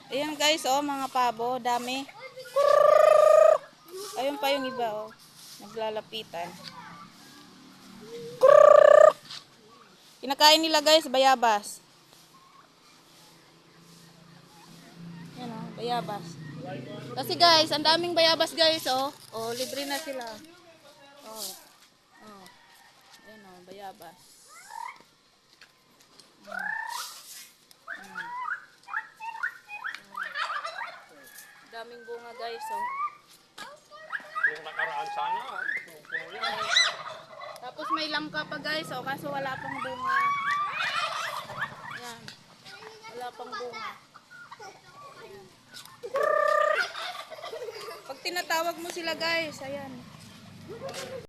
Ayan guys, oh, mga pabo, dami. Ayun pa yung iba, oh. Naglalapitan. Kinakain nila guys, bayabas. Yan, oh, bayabas. Kasi guys, ang daming bayabas guys, oh. Oh, libre na sila. Oh. Oh. Ayan, oh, bayabas. Daming bunga guys, oh. Yung nakaraan sana, puno yan. Tapos may langka pa guys, oh, kaso wala pang bunga. Yan. Wala pang bunga. Ayan. Pag tinatawag mo sila guys, ayan.